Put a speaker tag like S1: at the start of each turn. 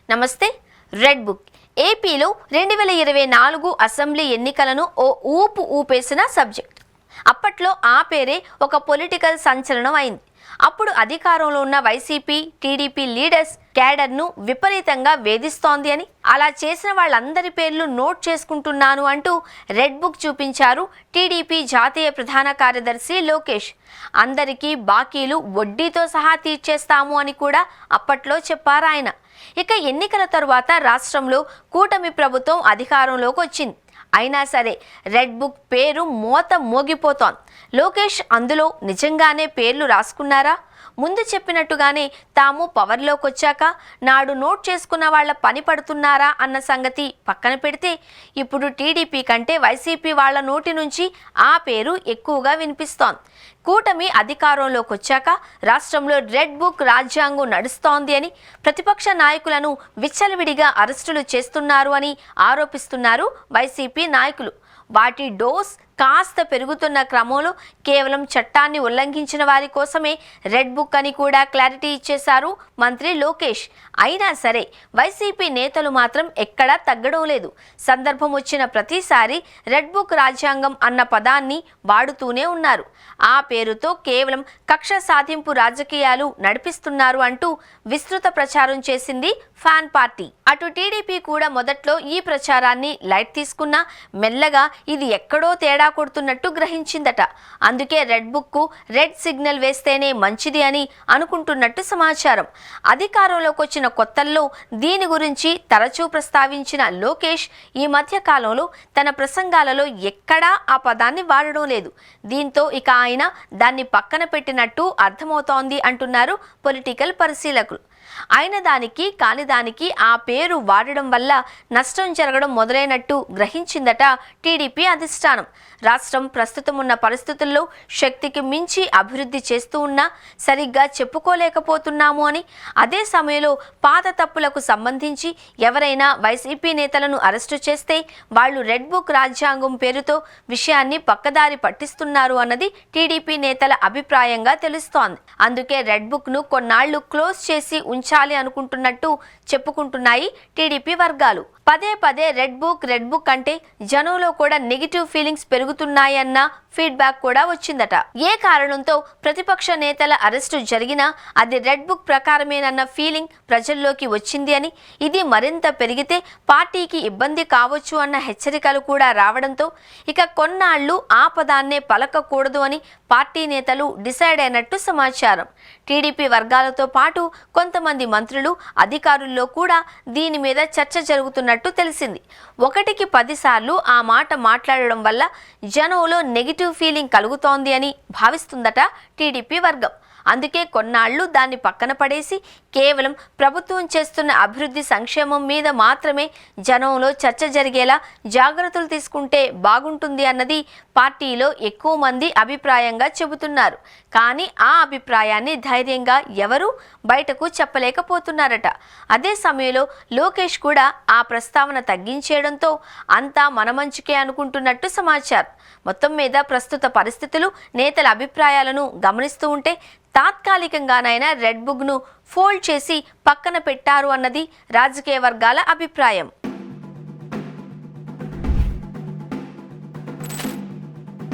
S1: నమస్తే. Red book ఏపీలో 2024 assembly ఎన్నికలను ఓ ఊపేసిన సబ్జెక్ట్. అప్పట్లో ఆ పేరే ఒక పొలిటికల్ సంచలనం అయింది. అప్పుడు అధికారంలో ఉన్న వైసీపీ, టీడీపీ లీడర్స్ క్యాడర్ను విపరీతంగా వేధిస్తోంది అని, అలా చేసిన వాళ్ళందరి పేర్లు నోట్ చేసుకుంటున్నాను అంటూ రెడ్ బుక్ చూపించారు టీడీపీ జాతీయ ప్రధాన కార్యదర్శి లోకేష్. అందరికీ బాకీలు వడ్డీతో సహా తీర్చేస్తాము అని కూడా అప్పట్లో చెప్పారు ఆయన. ఇక ఎన్నికల తరువాత రాష్ట్రంలో కూటమి ప్రభుత్వం అధికారంలోకి వచ్చింది. అయినా సరే రెడ్ బుక్ పేరు మోగిపోతోంది. లోకేష్ అందులో నిజంగానే పేర్లు రాసుకున్నారా? ముందు చెప్పినట్టుగానే తాము పవర్లోకి వచ్చాక నాడు నోట్ చేసుకున్న వాళ్ళ పని పడుతున్నారా అన్న సంగతి పక్కన పెడితే, ఇప్పుడు టీడీపీ కంటే వైసీపీ వాళ్ళ నోటి నుంచి ఆ పేరు ఎక్కువగా వినిపిస్తోంది. కూటమి అధికారంలోకి వచ్చాక రాష్ట్రంలో రెడ్ బుక్ రాజ్యాంగం నడుస్తోంది అని, ప్రతిపక్ష నాయకులను విచ్చలవిడిగా అరెస్టులు చేస్తున్నారు అని ఆరోపిస్తున్నారు వైసీపీ నాయకులు. వాటి డోస్ కాస్త పెరుగుతున్న క్రమంలో కేవలం చట్టాన్ని ఉల్లంఘించిన వారి కోసమే రెడ్ బుక్ అని కూడా క్లారిటీ ఇచ్చేశారు మంత్రి లోకేష్. అయినా సరే వైసీపీ నేతలు మాత్రం ఎక్కడా తగ్గడం లేదు. సందర్భం వచ్చిన ప్రతిసారి రెడ్ బుక్ రాజ్యాంగం అన్న పదాన్ని వాడుతూనే ఉన్నారు. ఆ పేరుతో కేవలం కక్ష సాధింపు రాజకీయాలు నడిపిస్తున్నారు అంటూ విస్తృత ప్రచారం చేసింది ఫ్యాన్ పార్టీ. అటు టీడీపీ కూడా మొదట్లో ఈ ప్రచారాన్ని లైట్ తీసుకున్నా మెల్లగా ఇది ఎక్కడో తేడా కొడుతున్నట్టు గ్రహించిందట. అందుకే రెడ్ బుక్ కు రెడ్ సిగ్నల్ వేస్తేనే మంచిది అని అనుకుంటున్నట్టు సమాచారం. అధికారంలోకి వచ్చిన కొత్తల్లో దీని గురించి తరచూ ప్రస్తావించిన లోకేష్ ఈ మధ్య కాలంలో తన ప్రసంగాలలో ఎక్కడా ఆ పదాన్ని వాడడం లేదు. దీంతో ఇక ఆయన దాన్ని పక్కన పెట్టినట్టు అర్థమవుతోంది అంటున్నారు పొలిటికల్ పరిశీలకులు. అయిన దానికి కాని దానికి ఆ పేరు వాడడం వల్ల నష్టం జరగడం మొదలైనట్టు గ్రహించిందట టీడీపీ అధిష్టానం. రాష్ట్రం ప్రస్తుతం ఉన్న పరిస్థితుల్లో శక్తికి మించి అభివృద్ధి చేస్తూ ఉన్నా సరిగ్గా చెప్పుకోలేకపోతున్నాము అని, అదే సమయంలో పాత తప్పులకు సంబంధించి ఎవరైనా వైసీపీ నేతలను అరెస్టు చేస్తే వాళ్ళు రెడ్ బుక్ రాజ్యాంగం పేరుతో విషయాన్ని పక్కదారి పట్టిస్తున్నారు అన్నది టీడీపీ నేతల అభిప్రాయంగా తెలుస్తోంది. అందుకే రెడ్ బుక్ ను కొన్నాళ్లు క్లోజ్ చేసి ఉంచాలి అనుకుంటున్నట్టు చెప్పుకుంటున్నాయి టీడీపీ వర్గాలు. పదే పదే రెడ్ బుక్ అంటే జనంలో కూడా నెగిటివ్ ఫీలింగ్స్ పెరుగుతున్నాయన్న ఫీడ్బ్యాక్ కూడా వచ్చిందట. ఏ కారణంతో ప్రతిపక్ష నేతల అరెస్టు జరిగినా అది రెడ్ బుక్ ప్రకారమేనన్న ఫీలింగ్ ప్రజల్లోకి వచ్చింది అని, ఇది మరింత పెరిగితే పార్టీకి ఇబ్బంది కావచ్చు అన్న హెచ్చరికలు కూడా రావడంతో ఇక కొన్నాళ్లు ఆ పదాన్నే పలకకూడదు అని పార్టీ నేతలు డిసైడ్ అయినట్టు సమాచారం. టీడీపీ వర్గాలతో పాటు కొంతమంది మంత్రులు, అధికారుల్లో కూడా దీని మీద చర్చ జరుగుతున్నట్టు తెలిసింది. 1కి 10 సార్లు ఆ మాట మాట్లాడడం వల్ల జనంలో నెగిటివ్ ఫీలింగ్ కలుగుతోంది అని భావిస్తుందట టీడీపీ వర్గం. అందుకే కొన్నాళ్లు దాన్ని పక్కన పడేసి కేవలం ప్రభుత్వం చేస్తున్న అభివృద్ధి సంక్షేమం మీద మాత్రమే జనంలో చర్చ జరిగేలా జాగ్రత్తలు తీసుకుంటే బాగుంటుంది అన్నది పార్టీలో ఎక్కువ మంది అభిప్రాయంగా చెబుతున్నారు. కానీ ఆ అభిప్రాయాన్ని ధైర్యంగా ఎవరూ బయటకు చెప్పలేకపోతున్నారట. అదే సమయంలో లోకేష్ కూడా ఆ ప్రస్తావన తగ్గించేయడంతో అంతా మన మంచికే అనుకుంటున్నట్టు సమాచారం. మొత్తం మీద ప్రస్తుత పరిస్థితులు, నేతల అభిప్రాయాలను గమనిస్తూ ఉంటే తాత్కాలికంగానైనా రెడ్ బుక్ ను ఫోల్డ్ చేసి పక్కన పెట్టారు అన్నది రాజకీయ వర్గాల అభిప్రాయం.